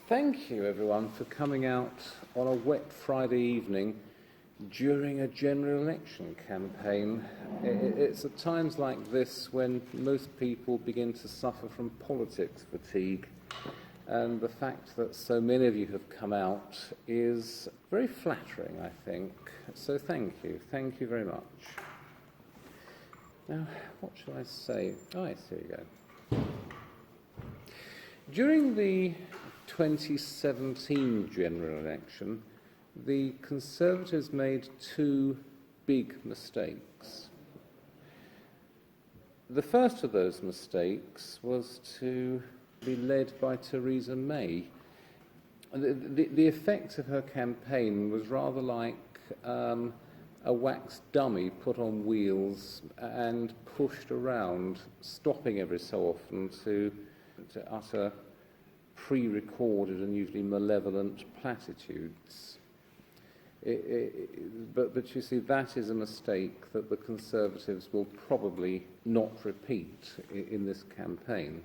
Thank you, everyone, for coming out on a wet Friday evening during a general election campaign. It's at times like this when most people begin to suffer from politics fatigue, and the fact that so many of you have come out is very flattering, I think. So thank you. Thank you very much. Now, what shall I say? Oh, yes, here you go. During the 2017 general election, the Conservatives made two big mistakes. The first of those mistakes was to be led by Theresa May. The effect of her campaign was rather like a wax dummy put on wheels and pushed around, stopping every so often to utter pre-recorded and usually malevolent platitudes. But you see, that is a mistake that the Conservatives will probably not repeat in this campaign.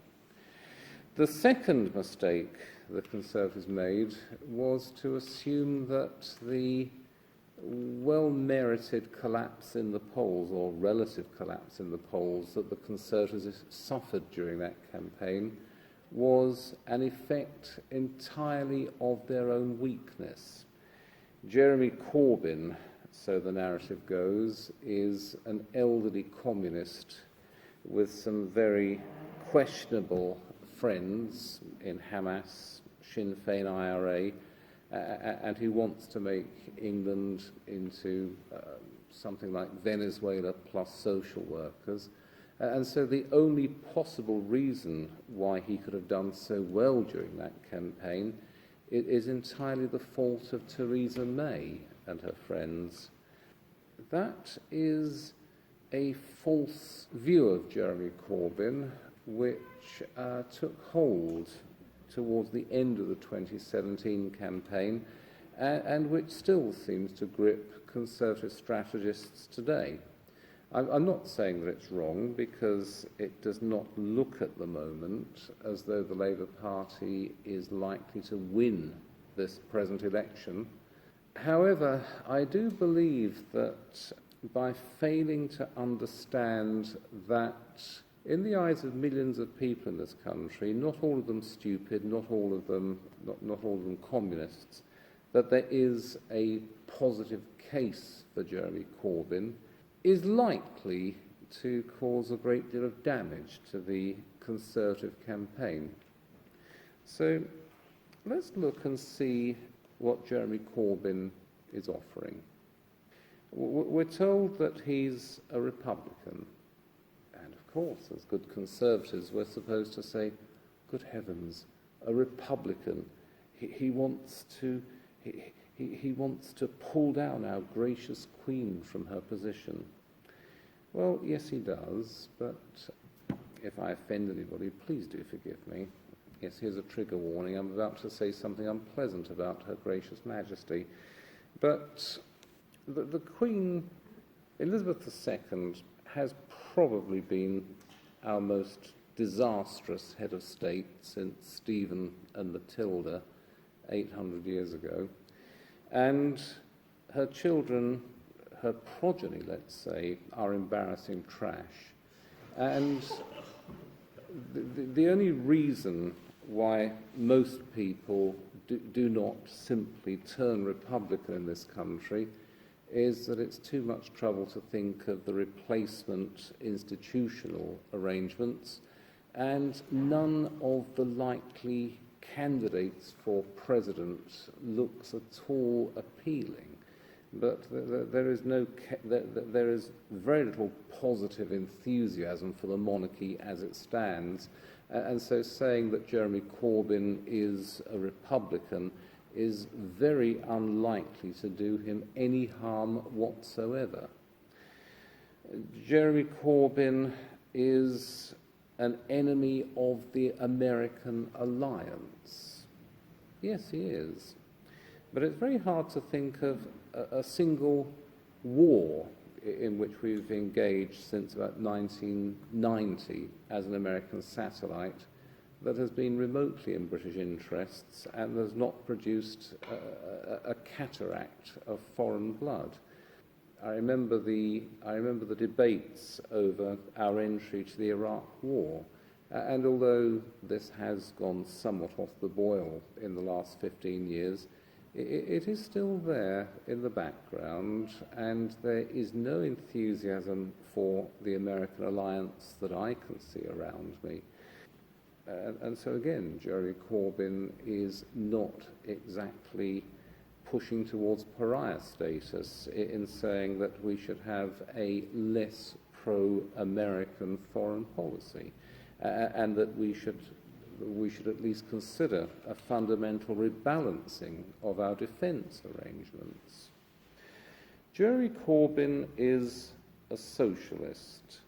The second mistake the Conservatives made was to assume that the well-merited collapse in the polls, or relative collapse in the polls, that the Conservatives suffered during that campaign was an effect entirely of their own weakness. Jeremy Corbyn, so the narrative goes, is an elderly communist with some very questionable friends in Hamas, Sinn Féin, IRA, and who wants to make England into something like Venezuela plus social workers. And so the only possible reason why he could have done so well during that campaign is entirely the fault of Theresa May and her friends. That is a false view of Jeremy Corbyn, which took hold towards the end of the 2017 campaign, and which still seems to grip Conservative strategists today. I'm not saying that it's wrong, because it does not look at the moment as though the Labour Party is likely to win this present election. However, I do believe that by failing to understand that, in the eyes of millions of people in this country, not all of them stupid, not all of them communists, that there is a positive case for Jeremy Corbyn, is likely to cause a great deal of damage to the Conservative campaign. So let's look and see what Jeremy Corbyn is offering. We're told that he's a Republican. And of course, as good Conservatives, we're supposed to say, good heavens, a Republican. He wants to pull down our gracious Queen from her position. Well, yes, he does, but if I offend anybody, please do forgive me. Yes, here's a trigger warning. I'm about to say something unpleasant about Her Gracious Majesty. But the Queen, Elizabeth II, has probably been our most disastrous head of state since Stephen and Matilda 800 years ago. And her children, her progeny, let's say, are embarrassing trash. And the only reason why most people do not simply turn Republican in this country is that it's too much trouble to think of the replacement institutional arrangements, and none of the likely candidates for president looks at all appealing. But there is very little positive enthusiasm for the monarchy as it stands, and so saying that Jeremy Corbyn is a Republican is very unlikely to do him any harm whatsoever. Jeremy Corbyn is an enemy of the American alliance. Yes, he is. But it's very hard to think of a single war in which we've engaged since about 1990 as an American satellite that has been remotely in British interests and has not produced a cataract of foreign blood. I remember the debates over our entry to the Iraq War, and although this has gone somewhat off the boil in the last 15 years, it is still there in the background, and there is no enthusiasm for the American alliance that I can see around me. And so again, Jeremy Corbyn is not exactly pushing towards pariah status in saying that we should have a less pro-American foreign policy, and that we should at least consider a fundamental rebalancing of our defence arrangements. Jeremy Corbyn is a socialist.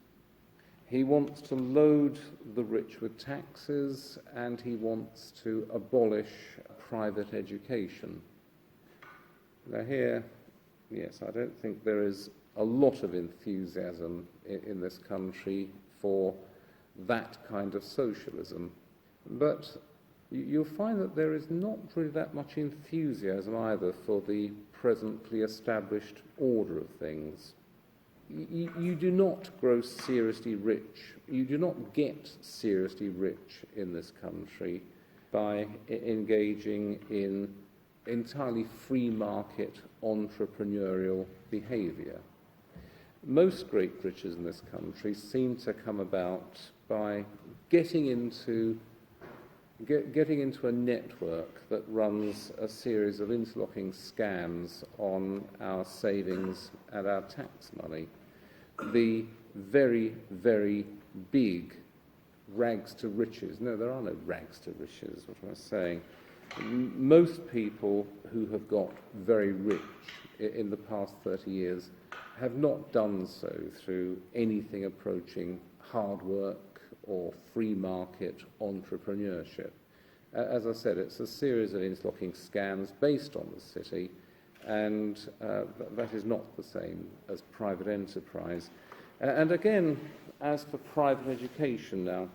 He wants to load the rich with taxes, and he wants to abolish private education. Now here, yes, I don't think there is a lot of enthusiasm in this country for that kind of socialism. But you'll find that there is not really that much enthusiasm either for the presently established order of things. You do not grow seriously rich, you do not get seriously rich in this country by engaging in entirely free market entrepreneurial behaviour. Most great riches in this country seem to come about by getting into a network that runs a series of interlocking scams on our savings and our tax money. The very, very big rags to riches. No, there are no rags to riches, what am I saying? Most people who have got very rich in the past 30 years have not done so through anything approaching hard work or free market entrepreneurship. As I said, it's a series of interlocking scams based on the city, and that is not the same as private enterprise. And again, as for private education now,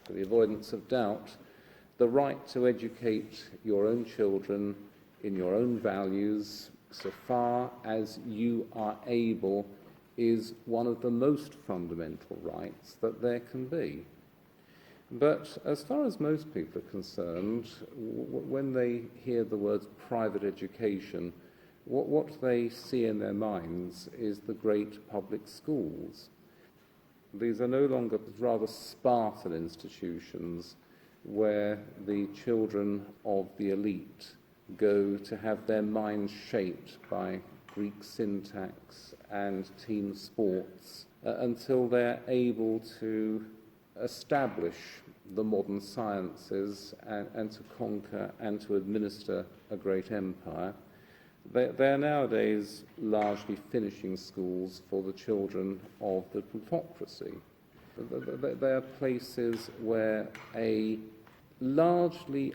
for the avoidance of doubt, the right to educate your own children in your own values, so far as you are able, is one of the most fundamental rights that there can be. But as far as most people are concerned, when they hear the words private education, what they see in their minds is the great public schools. These are no longer rather Spartan institutions where the children of the elite go to have their minds shaped by Greek syntax and team sports until they're able to establish the modern sciences and to conquer and to administer a great empire. They are nowadays largely finishing schools for the children of the plutocracy. They are places where a largely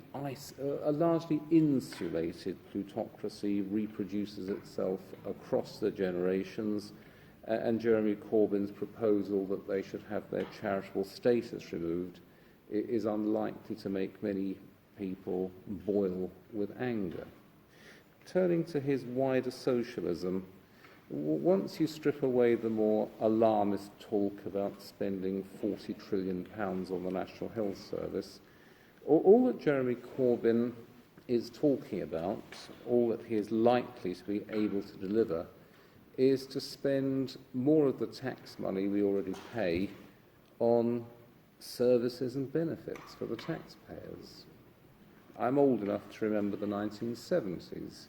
insulated plutocracy reproduces itself across the generations, and Jeremy Corbyn's proposal that they should have their charitable status removed is unlikely to make many people boil with anger. Turning to his wider socialism, once you strip away the more alarmist talk about spending £40 trillion on the National Health Service, all that Jeremy Corbyn is talking about, all that he is likely to be able to deliver, is to spend more of the tax money we already pay on services and benefits for the taxpayers. I'm old enough to remember the 1970s.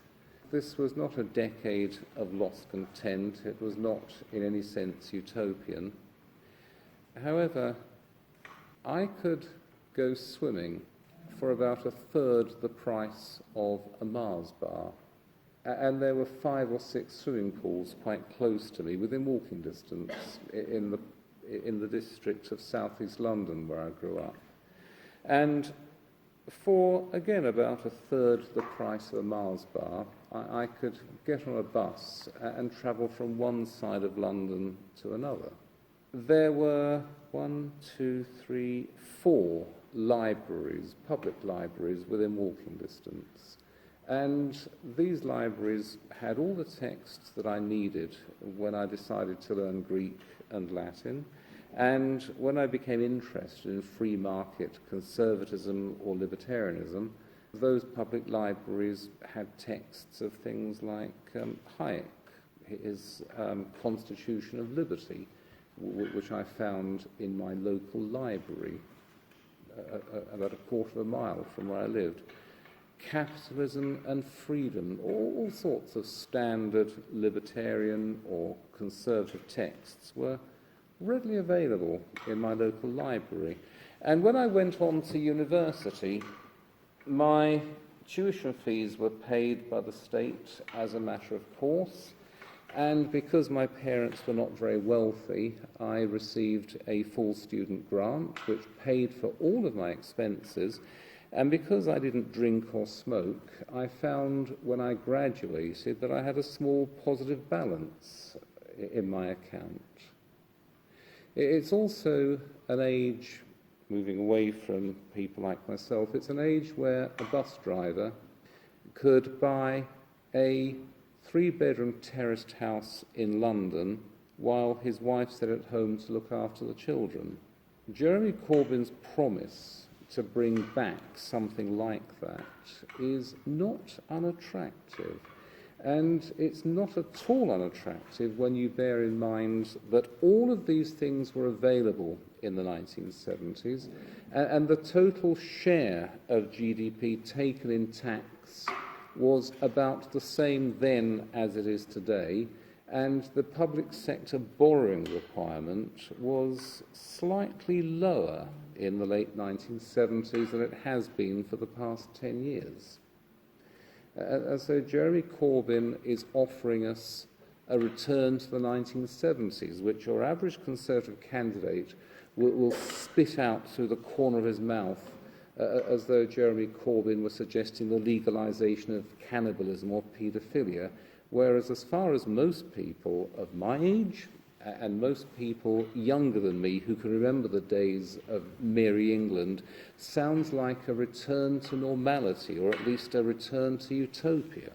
This was not a decade of lost content. It was not in any sense utopian. However, I could go swimming for about a third the price of a Mars bar. And there were 5 or 6 swimming pools quite close to me, within walking distance, in the district of South East London where I grew up. And for, again, about a third the price of a Mars bar, I could get on a bus and travel from one side of London to another. There were 4 libraries, public libraries, within walking distance. And these libraries had all the texts that I needed when I decided to learn Greek and Latin, and when I became interested in free market conservatism or libertarianism. Those public libraries had texts of things like Hayek, his Constitution of Liberty, which I found in my local library about a quarter of a mile from where I lived. Capitalism and Freedom, all sorts of standard libertarian or conservative texts were readily available in my local library. And when I went on to university, my tuition fees were paid by the state as a matter of course, and because my parents were not very wealthy, I received a full student grant which paid for all of my expenses. And because I didn't drink or smoke, I found when I graduated that I had a small positive balance in my account. It's also an age, moving away from people like myself, it's an age where a bus driver could buy a 3-bedroom terraced house in London while his wife stayed at home to look after the children. Jeremy Corbyn's promise to bring back something like that is not unattractive. And it's not at all unattractive when you bear in mind that all of these things were available in the 1970s, and the total share of GDP taken in tax was about the same then as it is today, and the public sector borrowing requirement was slightly lower in the late 1970s than it has been for the past 10 years. And so Jeremy Corbyn is offering us a return to the 1970s, which your average Conservative candidate will spit out through the corner of his mouth as though Jeremy Corbyn was suggesting the legalisation of cannibalism or paedophilia, whereas as far as most people of my age and most people younger than me who can remember the days of Merry England, sounds like a return to normality, or at least a return to utopia.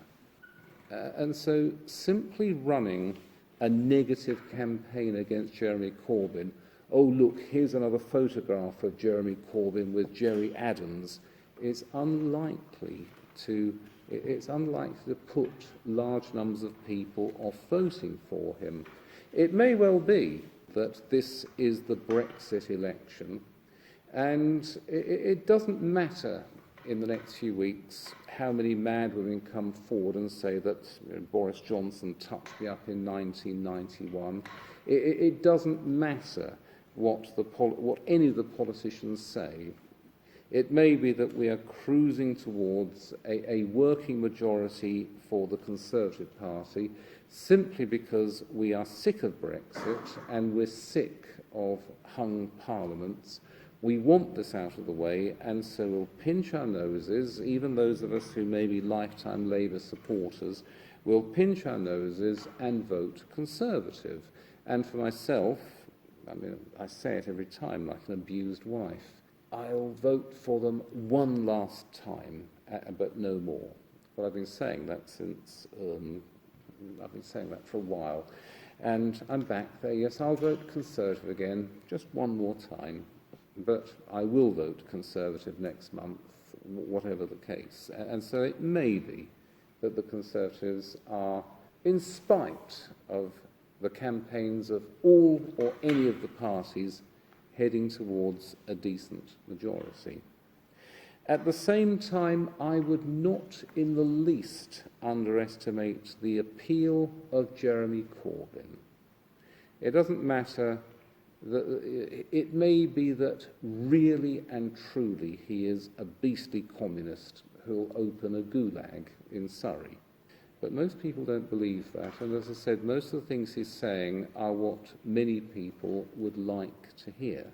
And so simply running a negative campaign against Jeremy Corbyn, oh look, here's another photograph of Jeremy Corbyn with Jerry Adams, is unlikely to put large numbers of people off voting for him. It may well be that this is the Brexit election, and it doesn't matter in the next few weeks how many mad women come forward and say that Boris Johnson touched me up in 1991. It doesn't matter what any of the politicians say. It may be that we are cruising towards a working majority for the Conservative Party simply because we are sick of Brexit and we're sick of hung parliaments. We want this out of the way, and so we'll pinch our noses, even those of us who may be lifetime Labour supporters, will pinch our noses and vote Conservative. And for myself, I mean, I say it every time like an abused wife, I'll vote for them one last time, but no more. But I've been saying that since, I've been saying that for a while. And I'm back there. Yes, I'll vote Conservative again, just one more time. But I will vote Conservative next month, whatever the case. And so it may be that the Conservatives are, in spite of the campaigns of all or any of the parties, heading towards a decent majority. At the same time, I would not in the least underestimate the appeal of Jeremy Corbyn. It doesn't matter, it may be that really and truly he is a beastly communist who'll open a gulag in Surrey. But most people don't believe that, and as I said, most of the things he's saying are what many people would like to hear.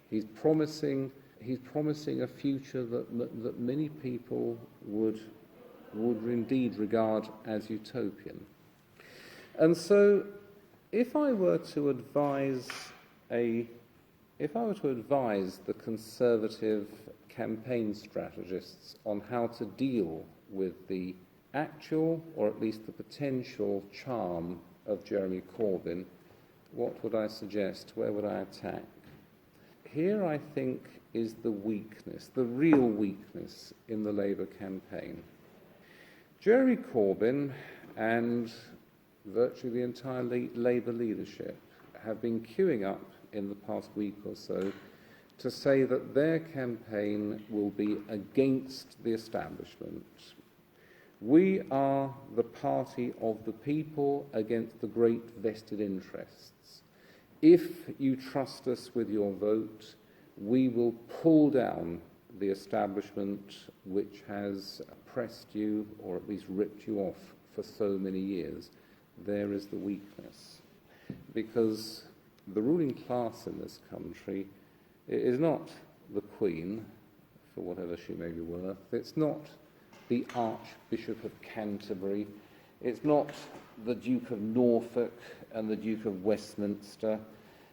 He's promising a future that many people would indeed regard as utopian. And so, if I were to advise a If I were to advise the Conservative campaign strategists on how to deal with the actual, or at least the potential, charm of Jeremy Corbyn, what would I suggest? Where would I attack? Here, I think, is the weakness, the real weakness in the Labour campaign. Jeremy Corbyn and virtually the entire Labour leadership have been queuing up in the past week or so to say that their campaign will be against the establishment. We are the party of the people against the great vested interests. If you trust us with your vote, we will pull down the establishment which has oppressed you, or at least ripped you off for so many years. There is the weakness. Because the ruling class in this country is not the Queen, for whatever she may be worth. It's not the Archbishop of Canterbury. It's not the Duke of Norfolk and the Duke of Westminster.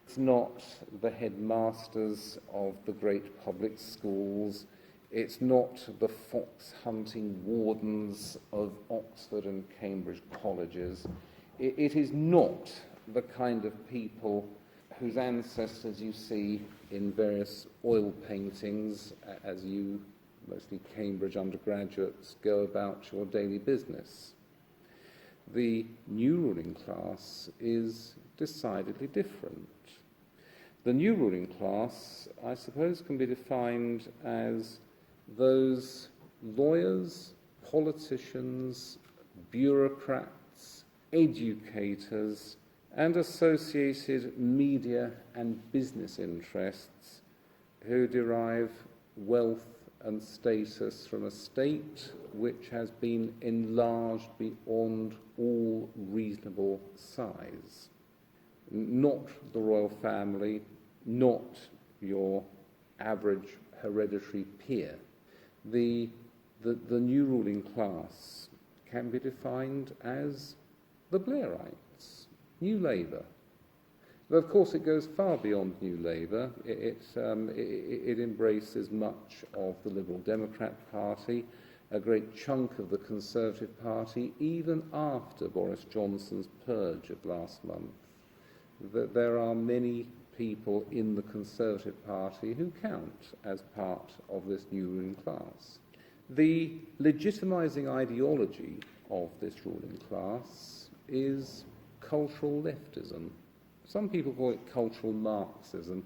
It's not the headmasters of the great public schools. It's not the fox-hunting wardens of Oxford and Cambridge colleges. It is not the kind of people whose ancestors you see in various oil paintings as you, mostly Cambridge undergraduates, go about your daily business. The new ruling class is decidedly different. The new ruling class, I suppose, can be defined as those lawyers, politicians, bureaucrats, educators, and associated media and business interests who derive wealth and status from a state which has been enlarged beyond all reasonable size. Not the royal family, not your average hereditary peer. The new ruling class can be defined as the Blairites, New Labour. But of course it goes far beyond New Labour. It embraces much of the Liberal Democrat Party, a great chunk of the Conservative Party, even after Boris Johnson's purge of last month. There are many people in the Conservative Party who count as part of this new ruling class. The legitimising ideology of this ruling class is cultural leftism. Some people call it cultural Marxism.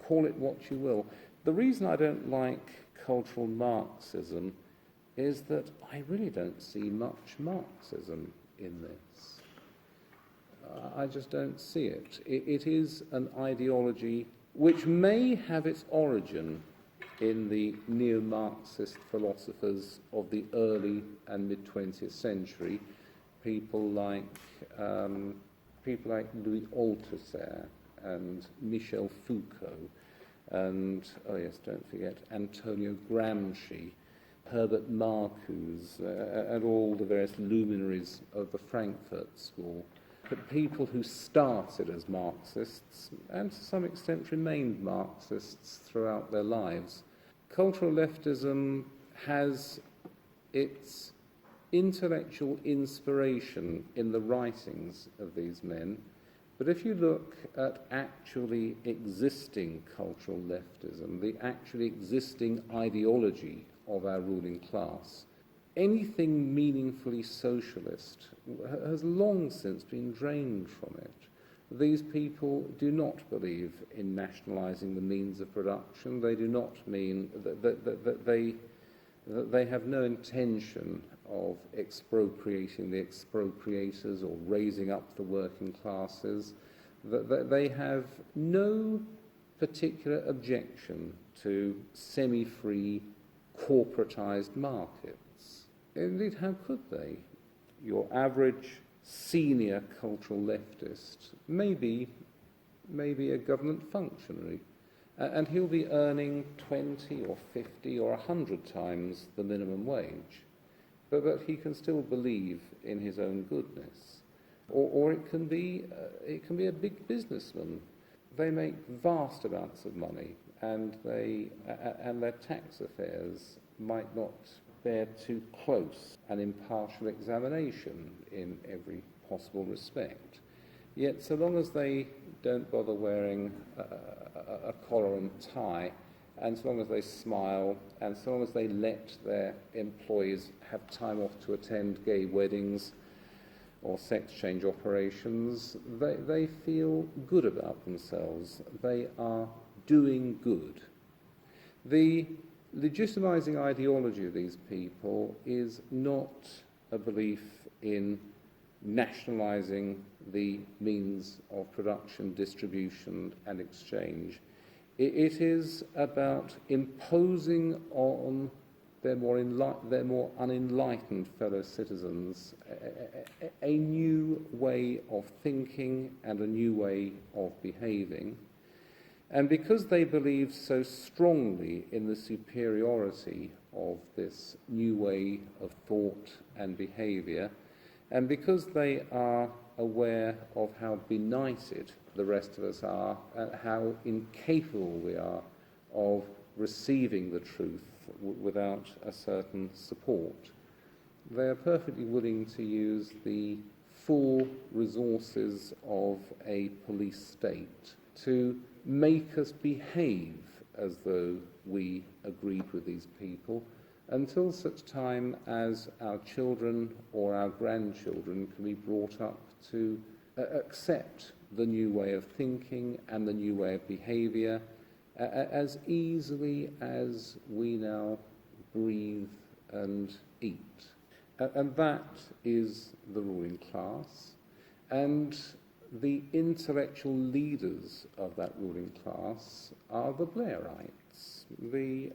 Call it what you will. The reason I don't like cultural Marxism is that I really don't see much Marxism in this. I just don't see it. It is an ideology which may have its origin in the neo-Marxist philosophers of the early and mid-20th century, people like Louis Althusser and Michel Foucault, and, oh yes, don't forget, Antonio Gramsci, Herbert Marcuse, and all the various luminaries of the Frankfurt School. But people who started as Marxists and to some extent remained Marxists throughout their lives. Cultural leftism has its intellectual inspiration in the writings of these men, but if you look at actually existing cultural leftism, the actually existing ideology of our ruling class, anything meaningfully socialist has long since been drained from it. These people do not believe in nationalising the means of production. They do not mean that they have no intention of expropriating the expropriators or raising up the working classes. That they have no particular objection to semi-free, corporatised markets. Indeed, how could they? Your average senior cultural leftist may be a government functionary, and he'll be earning 20 or 50 or 100 times the minimum wage, but he can still believe in his own goodness. Or it can be a big businessman. they make vast amounts of money, and their tax affairs might not bear too close an impartial examination in every possible respect. Yet, so long as they don't bother wearing a collar and tie, and so long as they smile, and so long as they let their employees have time off to attend gay weddings or sex change operations, they feel good about themselves. They are doing good. The legitimising ideology of these people is not a belief in nationalising the means of production, distribution and exchange. It is about imposing on their more unenlightened fellow citizens a new way of thinking and a new way of behaving. And because they believe so strongly in the superiority of this new way of thought and behaviour, and because they are aware of how benighted the rest of us are, and how incapable we are of receiving the truth without a certain support, they are perfectly willing to use the full resources of a police state to make us behave as though we agreed with these people, until such time as our children or our grandchildren can be brought up to accept the new way of thinking and the new way of behaviour as easily as we now breathe and eat. And that is the ruling class. And the intellectual leaders of that ruling class are the Blairites, the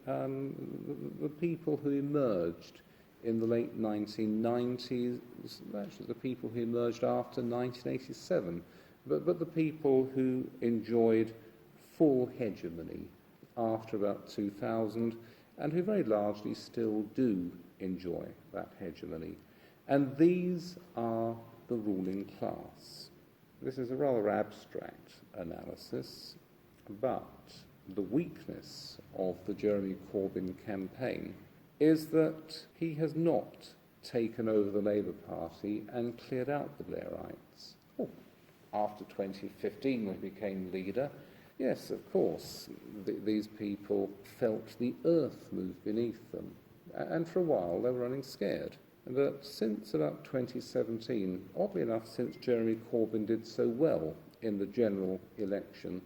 people who emerged in the late 1990s, actually the people who emerged after 1987, but the people who enjoyed full hegemony after about 2000, and who very largely still do enjoy that hegemony. And these are the ruling class. This is a rather abstract analysis, but the weakness of the Jeremy Corbyn campaign is that he has not taken over the Labour Party and cleared out the Blairites. Oh, after 2015, when he became leader, yes, of course, these people felt the earth move beneath them, and for a while they were running scared. But since about 2017, oddly enough, since Jeremy Corbyn did so well in the general election,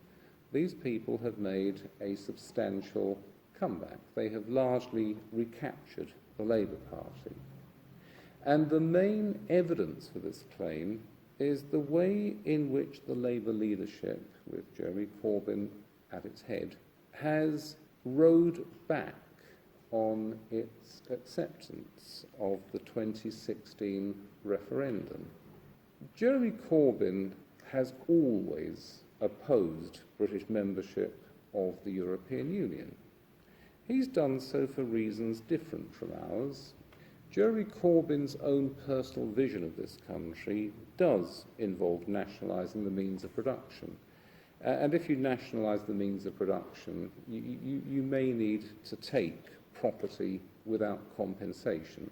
these people have made a substantial comeback. They have largely recaptured the Labour Party. And the main evidence for this claim is the way in which the Labour leadership, with Jeremy Corbyn at its head, has rowed back on its acceptance of the 2016 referendum. Jeremy Corbyn has always opposed British membership of the European Union. He's done so for reasons different from ours. Jeremy Corbyn's own personal vision of this country does involve nationalising the means of production. And if you nationalise the means of production, you may need to take property without compensation.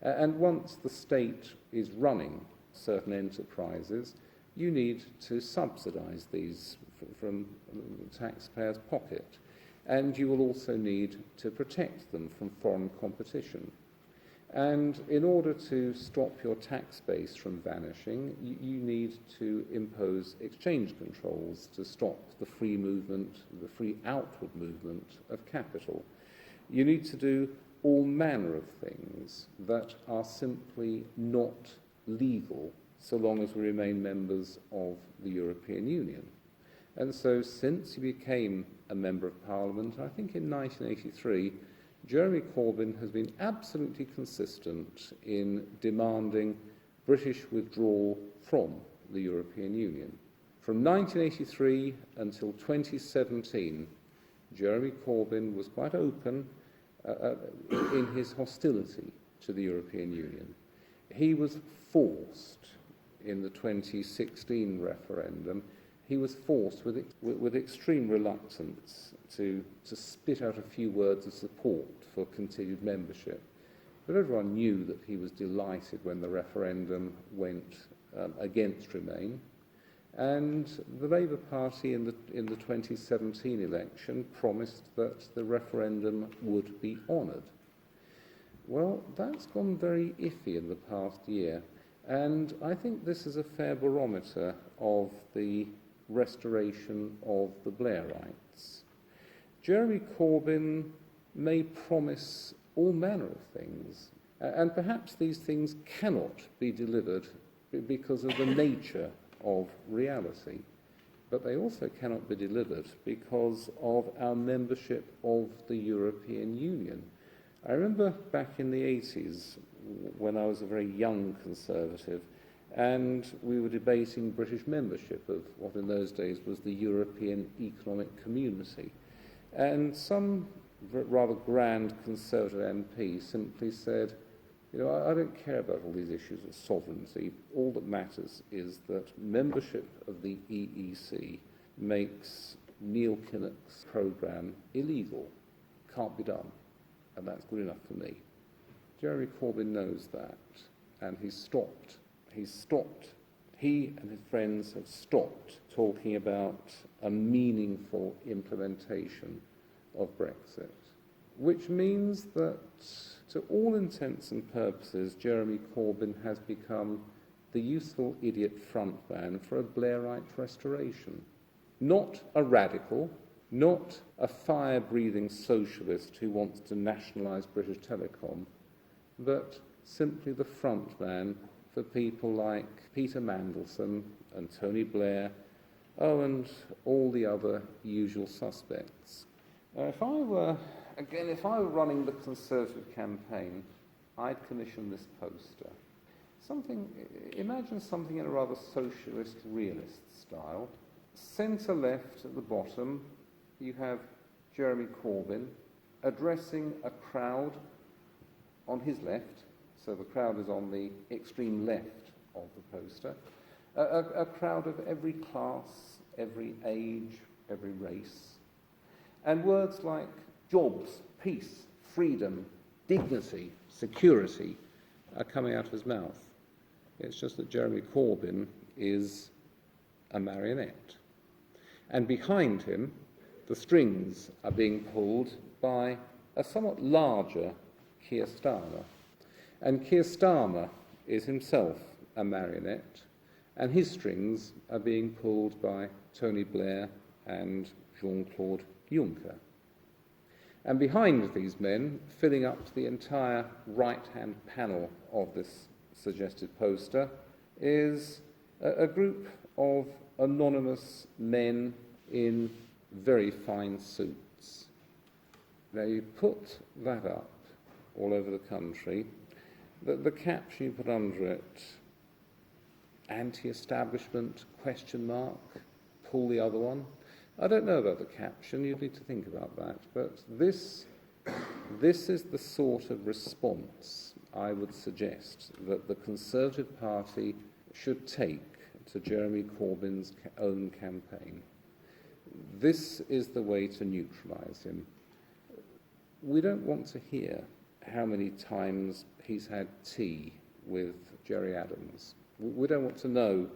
And once the state is running certain enterprises, you need to subsidise these from the taxpayer's pocket. And you will also need to protect them from foreign competition. And in order to stop your tax base from vanishing, you need to impose exchange controls to stop the free movement, the free outward movement of capital. You need to do all manner of things that are simply not legal so long as we remain members of the European Union. And so since he became a Member of Parliament, I think in 1983, Jeremy Corbyn has been absolutely consistent in demanding British withdrawal from the European Union. From 1983 until 2017, Jeremy Corbyn was quite open in his hostility to the European Union. He was forced in the 2016 referendum. he was forced with extreme reluctance to spit out a few words of support for continued membership. But everyone knew that he was delighted when the referendum went against Remain. And the Labour Party in the 2017 election promised that the referendum would be honoured. Well, that's gone very iffy in the past year, and I think this is a fair barometer of the restoration of the Blairites. Jeremy Corbyn may promise all manner of things, and perhaps these things cannot be delivered because of the nature of reality, but they also cannot be delivered because of our membership of the European Union. I remember back in the 80s when I was a very young Conservative and we were debating British membership of what in those days was the European Economic Community, and some rather grand Conservative MP simply said, you know, I don't care about all these issues of sovereignty. All that matters is that membership of the EEC makes Neil Kinnock's programme illegal. Can't be done. And that's good enough for me. Jeremy Corbyn knows that, and he's stopped. He and his friends have stopped talking about a meaningful implementation of Brexit, which means that, to all intents and purposes, Jeremy Corbyn has become the useful idiot frontman for a Blairite restoration. Not a radical, not a fire-breathing socialist who wants to nationalise British Telecom, but simply the frontman for people like Peter Mandelson and Tony Blair, and all the other usual suspects. If I were running the Conservative campaign, I'd commission this poster. Imagine something in a rather socialist, realist style. Centre-left at the bottom, you have Jeremy Corbyn addressing a crowd on his left, so the crowd is on the extreme left of the poster, a crowd of every class, every age, every race, and words like jobs, peace, freedom, dignity, security are coming out of his mouth. It's just that Jeremy Corbyn is a marionette. And behind him, the strings are being pulled by a somewhat larger Keir Starmer. And Keir Starmer is himself a marionette, and his strings are being pulled by Tony Blair and Jean-Claude Juncker. And behind these men, filling up the entire right-hand panel of this suggested poster, is a group of anonymous men in very fine suits. Now, you put that up all over the country, the caption you put under it, anti-establishment, ? Pull the other one. I don't know about the caption, you'd need to think about that, but this is the sort of response I would suggest that the Conservative Party should take to Jeremy Corbyn's own campaign. This is the way to neutralise him. We don't want to hear how many times he's had tea with Gerry Adams. We don't want to know.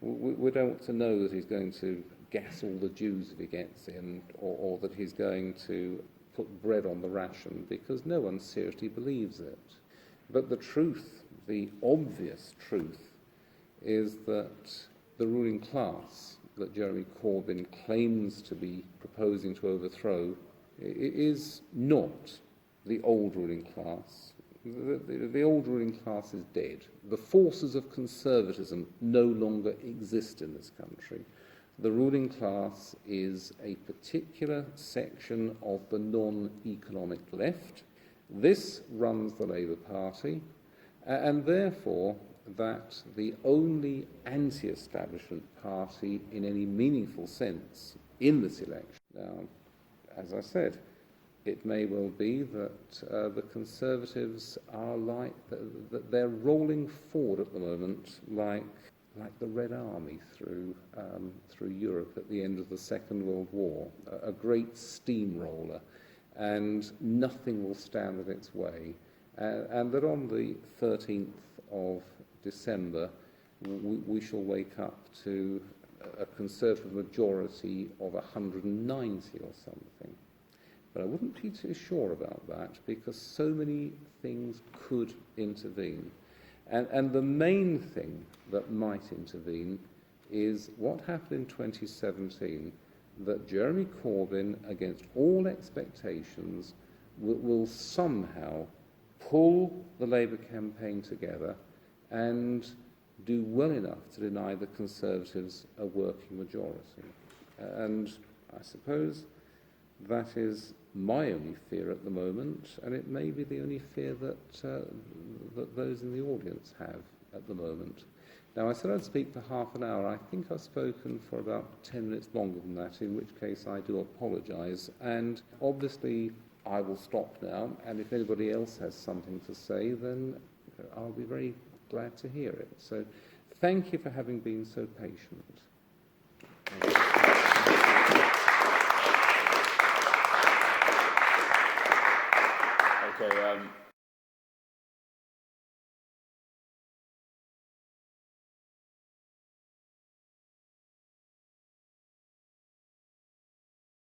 We don't want to know that he's going to gas all the Jews if he gets in, or that he's going to put bread on the ration, because no one seriously believes it. But the truth, the obvious truth, is that the ruling class that Jeremy Corbyn claims to be proposing to overthrow is not the old ruling class. The old ruling class is dead. The forces of conservatism no longer exist in this country. The ruling class is a particular section of the non-economic left. This runs the Labour Party, and therefore that the only anti-establishment party in any meaningful sense in this election. Now, as I said, it may well be that the Conservatives are like, that they're rolling forward at the moment like like the Red Army through Europe at the end of the Second World War, a great steamroller, and nothing will stand in its way. And that on the 13th of December, we shall wake up to a Conservative majority of 190 or something. But I wouldn't be too sure about that, because so many things could intervene. And the main thing that might intervene is what happened in 2017, that Jeremy Corbyn, against all expectations, will somehow pull the Labour campaign together and do well enough to deny the Conservatives a working majority. And I suppose that is my only fear at the moment, and it may be the only fear that those in the audience have at the moment. Now, I said I'd speak for half an hour. I think I've spoken for about 10 minutes longer than that, in which case I do apologise. And obviously, I will stop now, and if anybody else has something to say, then I'll be very glad to hear it. So thank you for having been so patient.